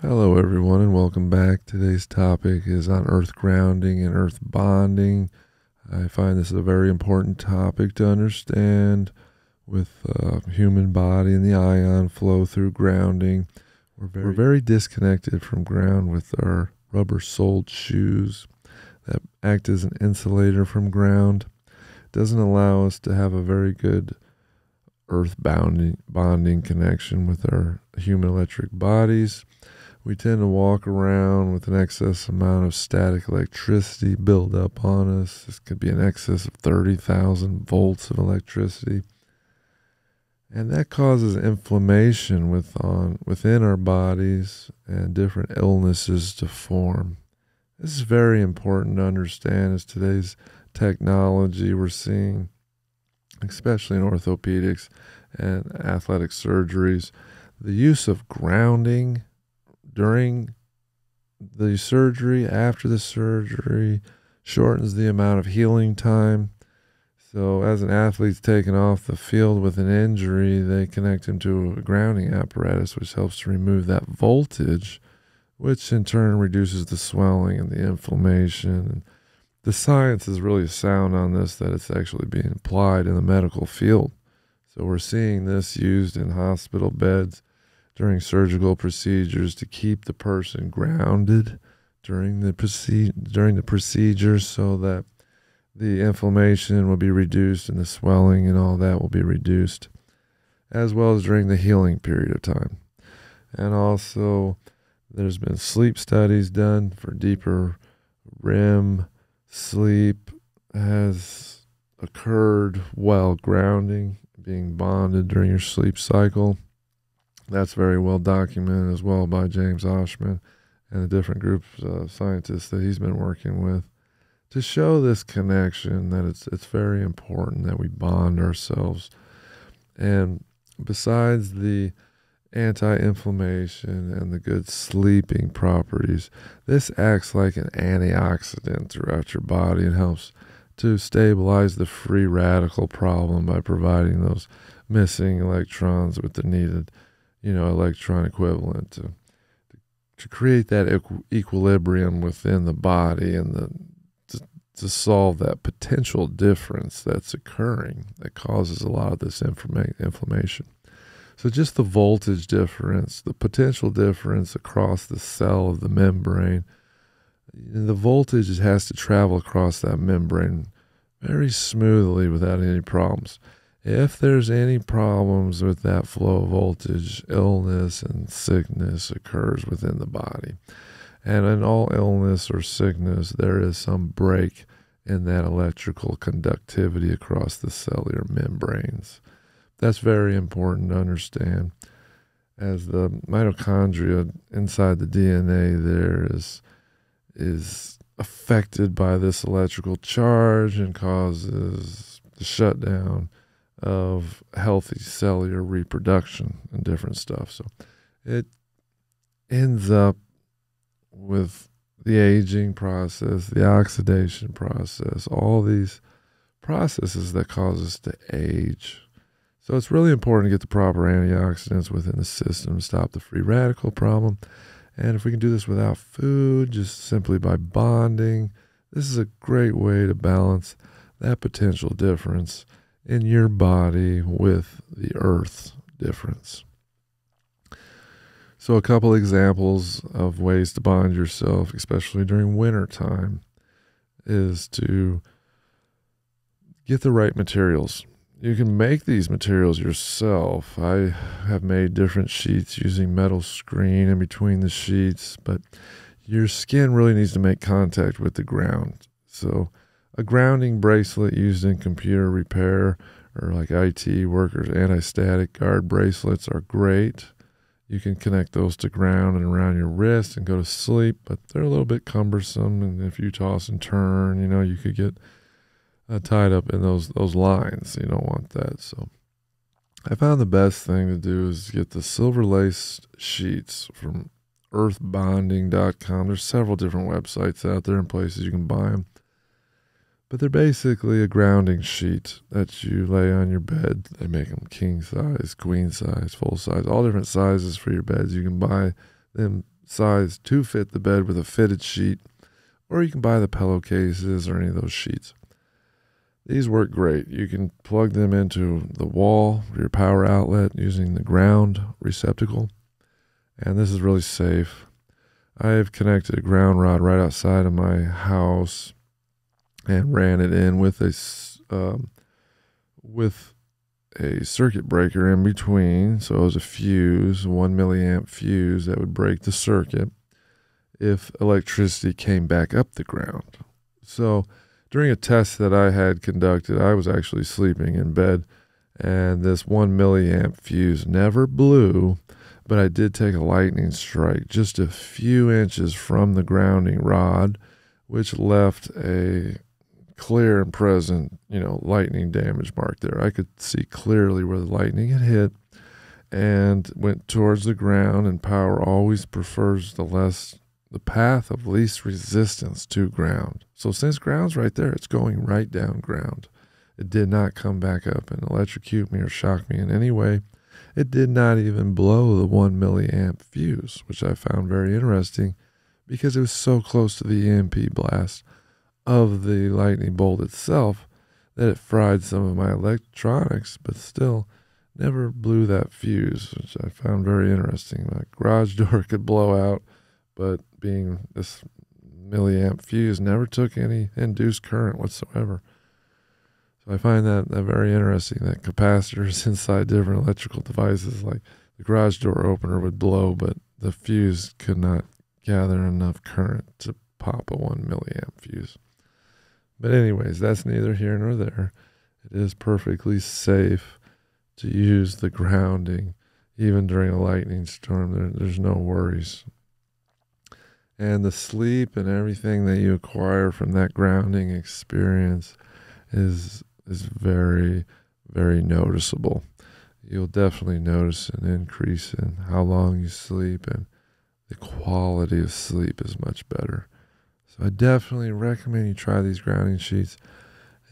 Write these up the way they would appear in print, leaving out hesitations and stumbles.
Hello, everyone, and welcome back. Today's topic is on earth grounding and earth bonding. I find this a very important topic to understand with human body and the ion flow through grounding. We're very disconnected from ground with our rubber-soled shoes that act as an insulator from ground. It doesn't allow us to have a very good earth bonding connection with our human electric bodies. We tend to walk around with an excess amount of static electricity build up on us. This could be an excess of 30,000 volts of electricity. And that causes inflammation within our bodies and different illnesses to form. This is very important to understand as today's technology we're seeing, especially in orthopedics and athletic surgeries, the use of grounding during the surgery, after the surgery, shortens the amount of healing time. So as an athlete's taken off the field with an injury, they connect him to a grounding apparatus, which helps to remove that voltage, which in turn reduces the swelling and the inflammation. And the science is really sound on this, that it's actually being applied in the medical field. So we're seeing this used in hospital beds during surgical procedures to keep the person grounded during the procedure so that the inflammation will be reduced and the swelling and all that will be reduced, as well as during the healing period of time. And also, there's been sleep studies done for deeper REM sleep has occurred while grounding, being bonded during your sleep cycle. That's very well documented as well by James Oschman and the different groups of scientists that he's been working with to show this connection, that it's very important that we bond ourselves. And besides the anti-inflammation and the good sleeping properties, this acts like an antioxidant throughout your body and helps to stabilize the free radical problem by providing those missing electrons with the needed electron equivalent to create that equilibrium within the body and to solve that potential difference that's occurring that causes a lot of this inflammation. So just the voltage difference, the potential difference across the cell of the membrane, the voltage has to travel across that membrane very smoothly without any problems. If there's any problems with that flow of voltage, illness and sickness occurs within the body. And in all illness or sickness, there is some break in that electrical conductivity across the cellular membranes. That's very important to understand. As the mitochondria inside the DNA there is affected by this electrical charge and causes the shutdown of healthy cellular reproduction and different stuff. So it ends up with the aging process, the oxidation process, all these processes that cause us to age. So it's really important to get the proper antioxidants within the system to stop the free radical problem. And if we can do this without food, just simply by bonding, this is a great way to balance that potential difference in your body with the earth difference. So a couple examples of ways to bond yourself, especially during winter time, is to get the right materials. You can make these materials yourself. I have made different sheets using metal screen in between the sheets, but your skin really needs to make contact with the ground. So a grounding bracelet used in computer repair or like IT workers, anti-static guard bracelets are great. You can connect those to ground and around your wrist and go to sleep, but they're a little bit cumbersome. And if you toss and turn, you could get tied up in those lines. You don't want that. So I found the best thing to do is get the silver laced sheets from earthbonding.com. There's several different websites out there and places you can buy them. But they're basically a grounding sheet that you lay on your bed. They make them king size, queen size, full size, all different sizes for your beds. You can buy them size to fit the bed with a fitted sheet, or you can buy the pillowcases or any of those sheets. These work great. You can plug them into the wall for your power outlet using the ground receptacle, and this is really safe. I have connected a ground rod right outside of my house and ran it in with a circuit breaker in between. So it was a fuse, a 1 milliamp fuse that would break the circuit if electricity came back up the ground. So during a test that I had conducted, I was actually sleeping in bed, and this 1 milliamp fuse never blew, but I did take a lightning strike just a few inches from the grounding rod, which left a clear and present, lightning damage mark there. I could see clearly where the lightning had hit and went towards the ground, and power always prefers the path of least resistance to ground. So since ground's right there, it's going right down ground. It did not come back up and electrocute me or shock me in any way. It did not even blow the 1 milliamp fuse, which I found very interesting because it was so close to the EMP blast of the lightning bolt itself that it fried some of my electronics, but still never blew that fuse, which I found very interesting. My garage door could blow out, but being this milliamp fuse never took any induced current whatsoever. So I find that very interesting, that capacitors inside different electrical devices, like the garage door opener would blow, but the fuse could not gather enough current to pop a 1 milliamp fuse. But anyways, that's neither here nor there. It is perfectly safe to use the grounding, even during a lightning storm. There's no worries. And the sleep and everything that you acquire from that grounding experience is very, very noticeable. You'll definitely notice an increase in how long you sleep, and the quality of sleep is much better. So I definitely recommend you try these grounding sheets.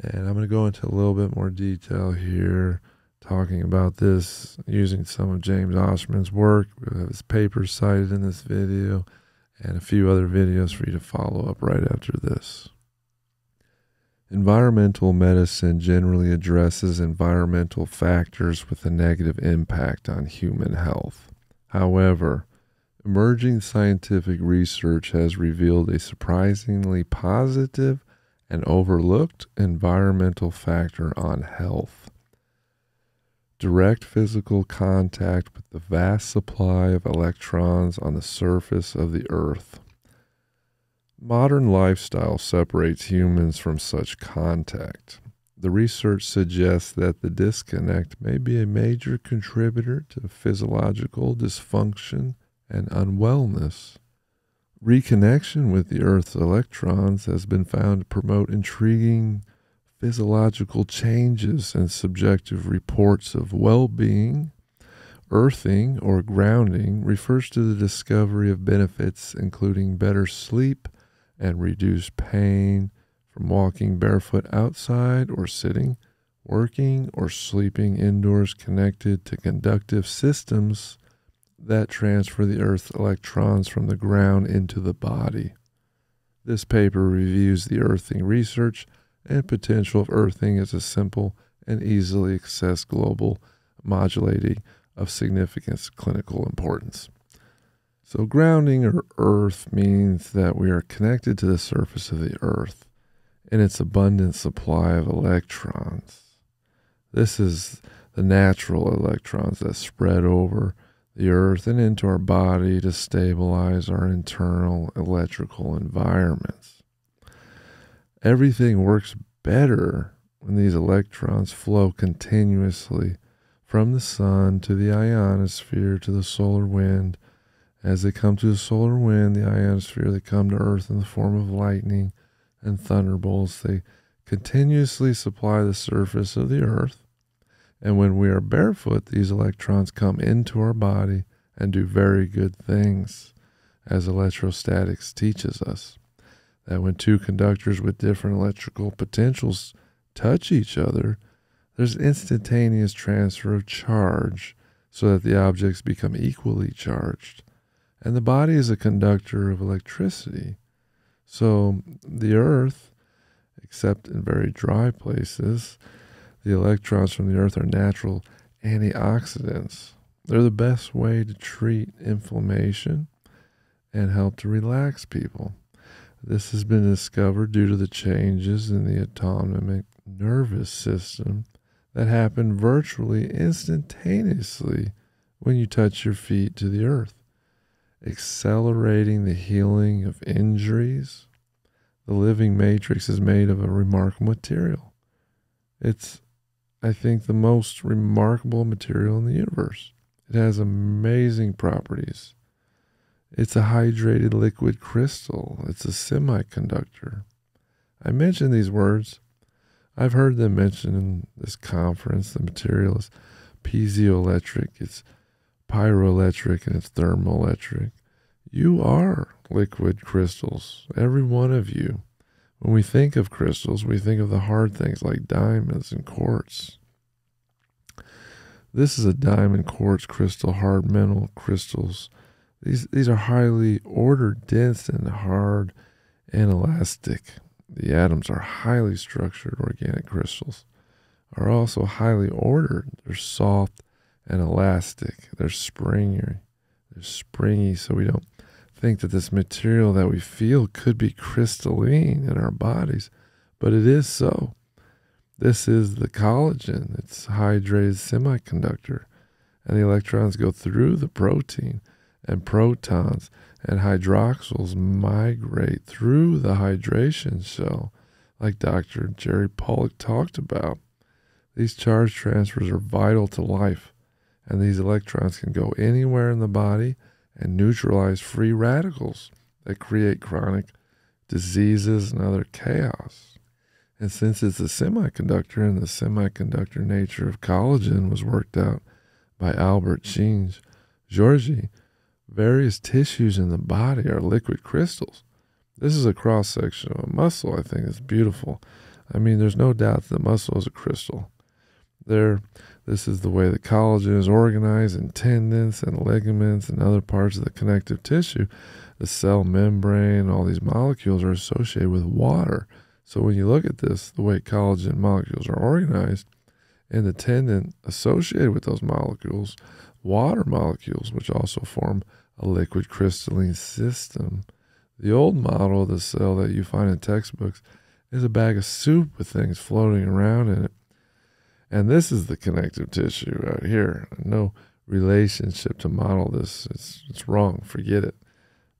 And I'm going to go into a little bit more detail here, talking about this using some of James Oschman's work. We have his papers cited in this video, and a few other videos for you to follow up right after this. Environmental medicine generally addresses environmental factors with a negative impact on human health. However, emerging scientific research has revealed a surprisingly positive and overlooked environmental factor on health. Direct physical contact with the vast supply of electrons on the surface of the Earth. Modern lifestyle separates humans from such contact. The research suggests that the disconnect may be a major contributor to physiological dysfunction and unwellness. Reconnection with the Earth's electrons has been found to promote intriguing physiological changes and subjective reports of well-being. Earthing or grounding refers to the discovery of benefits including better sleep and reduced pain from walking barefoot outside or sitting, working, or sleeping indoors connected to conductive systems that transfer the Earth's electrons from the ground into the body. This paper reviews the earthing research and potential of earthing as a simple and easily accessed global modulating of significant clinical importance. So grounding or earth means that we are connected to the surface of the earth and its abundant supply of electrons. This is the natural electrons that spread over the earth and into our body to stabilize our internal electrical environments. Everything works better when these electrons flow continuously from the sun to the ionosphere to the solar wind. As they come to the solar wind, the ionosphere, they come to Earth in the form of lightning and thunderbolts. They continuously supply the surface of the Earth. And when we are barefoot, these electrons come into our body and do very good things, as electrostatics teaches us. That when two conductors with different electrical potentials touch each other, there's instantaneous transfer of charge so that the objects become equally charged. And the body is a conductor of electricity. So the earth, except in very dry places, the electrons from the earth are natural antioxidants. They're the best way to treat inflammation and help to relax people. This has been discovered due to the changes in the autonomic nervous system that happen virtually instantaneously when you touch your feet to the earth, accelerating the healing of injuries. The living matrix is made of a remarkable material. It's, I think, the most remarkable material in the universe. It has amazing properties. It's a hydrated liquid crystal. It's a semiconductor. I mention these words. I've heard them mentioned in this conference. The material is piezoelectric, it's pyroelectric, and it's thermoelectric. You are liquid crystals, every one of you. When we think of crystals, we think of the hard things like diamonds and quartz. This is a diamond, quartz crystal, hard metal crystals. These are highly ordered, dense, and hard and elastic. The atoms are highly structured organic crystals, are also highly ordered. They're soft and elastic. They're springy. So we don't think that this material that we feel could be crystalline in our bodies, but it is so. This is the collagen. It's a hydrated semiconductor, and the electrons go through the protein, and protons and hydroxyls migrate through the hydration shell, like Dr. Jerry Pollack talked about. These charge transfers are vital to life, and these electrons can go anywhere in the body and neutralize free radicals that create chronic diseases and other chaos. And since it's a semiconductor, and the semiconductor nature of collagen was worked out by Albert Georgi, various tissues in the body are liquid crystals. This is a cross-section of a muscle. I think it's beautiful. I mean, there's no doubt that the muscle is a crystal. This is the way the collagen is organized in tendons and ligaments and other parts of the connective tissue. The cell membrane, all these molecules are associated with water. So when you look at this, the way collagen molecules are organized, in the tendon associated with those molecules, water molecules, which also form a liquid crystalline system. The old model of the cell that you find in textbooks is a bag of soup with things floating around in it. And this is the connective tissue right here. No relationship to model this. It's wrong. Forget it.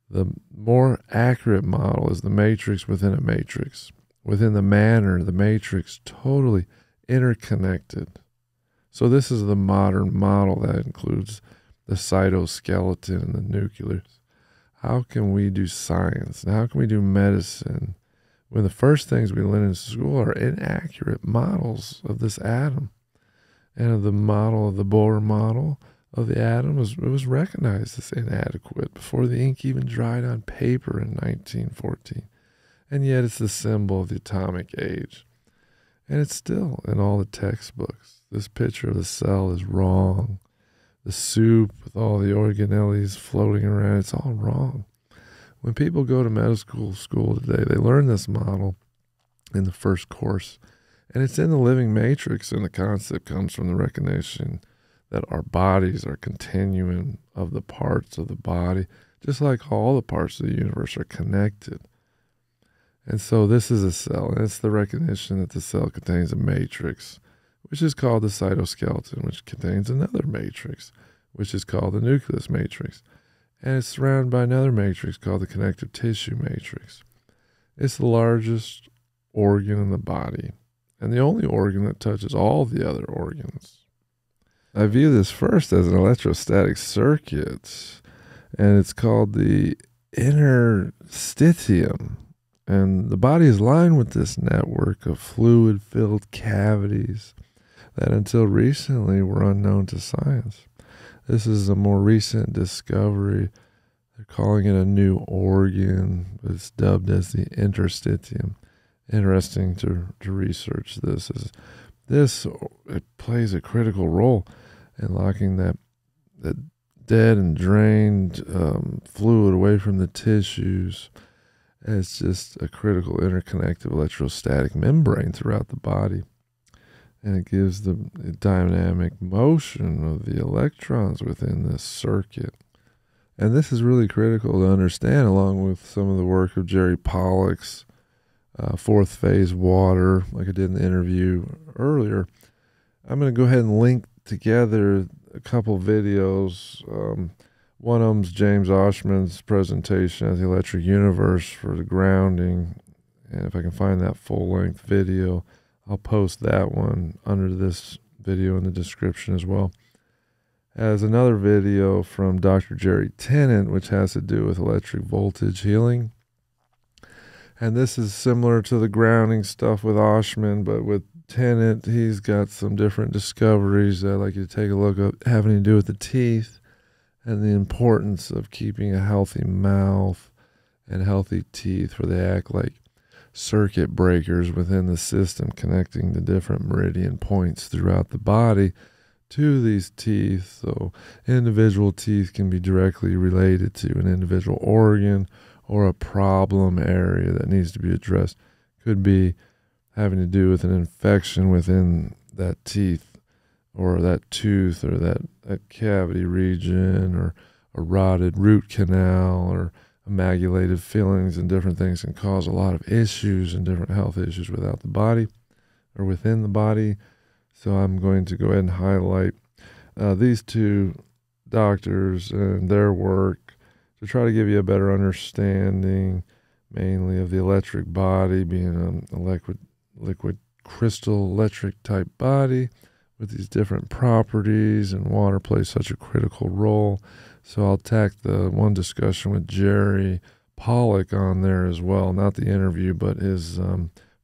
The more accurate model is the matrix within a matrix. Within the manner, the matrix totally interconnected. So this is the modern model that includes the cytoskeleton and the nucleus. How can we do science and how can we do medicine when the first things we learn in school are inaccurate models of this atom? And of the model, of the Bohr model of the atom, was recognized as inadequate before the ink even dried on paper in 1914. And yet it's the symbol of the atomic age. And it's still in all the textbooks. This picture of the cell is wrong. The soup with all the organelles floating around, it's all wrong. When people go to medical school today, they learn this model in the first course. And it's in the living matrix, and the concept comes from the recognition that our bodies are continuum of the parts of the body, just like all the parts of the universe are connected. And so this is a cell, and it's the recognition that the cell contains a matrix, which is called the cytoskeleton, which contains another matrix, which is called the nucleus matrix. And it's surrounded by another matrix called the connective tissue matrix. It's the largest organ in the body, and the only organ that touches all the other organs. I view this first as an electrostatic circuit, and it's called the interstitium. And the body is lined with this network of fluid-filled cavities that until recently were unknown to science. This is a more recent discovery. They're calling it a new organ, but it's dubbed as the interstitium. Interesting to research this. It plays a critical role in locking that dead and drained fluid away from the tissues. It's just a critical interconnected electrostatic membrane throughout the body. And it gives the dynamic motion of the electrons within this circuit. And this is really critical to understand, along with some of the work of Jerry Pollack's fourth phase water, like I did in the interview earlier. I'm going to go ahead and link together a couple videos. One of them's James Oschman's presentation of the electric universe for the grounding. And if I can find that full-length video, I'll post that one under this video in the description as well. As another video from Dr. Jerry Tennant, which has to do with electric voltage healing. And this is similar to the grounding stuff with Oschman, but with Tennant, he's got some different discoveries that I'd like you to take a look at, having to do with the teeth and the importance of keeping a healthy mouth and healthy teeth, where they act like circuit breakers within the system, connecting the different meridian points throughout the body to these teeth. So individual teeth can be directly related to an individual organ or a problem area that needs to be addressed. Could be having to do with an infection within that teeth or that tooth or that cavity region, or a rotted root canal, or amalgamated fillings, and different things can cause a lot of issues and different health issues without the body or within the body. So I'm going to go ahead and highlight these two doctors and their work to try to give you a better understanding, mainly of the electric body being a liquid crystal electric type body with these different properties, and water plays such a critical role. So I'll tack the one discussion with Jerry Pollack on there as well, not the interview, but his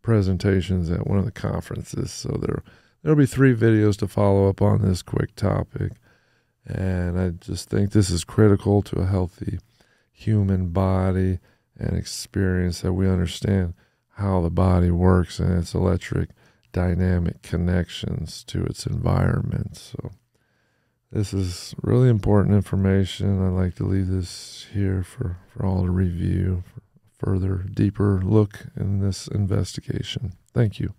presentations at one of the conferences. So there'll be 3 videos to follow up on this quick topic. And I just think this is critical to a healthy human body and experience, that we understand how the body works and its electric dynamic connections to its environment. So this is really important information. I'd like to leave this here for all to review, for further, deeper look in this investigation. Thank you.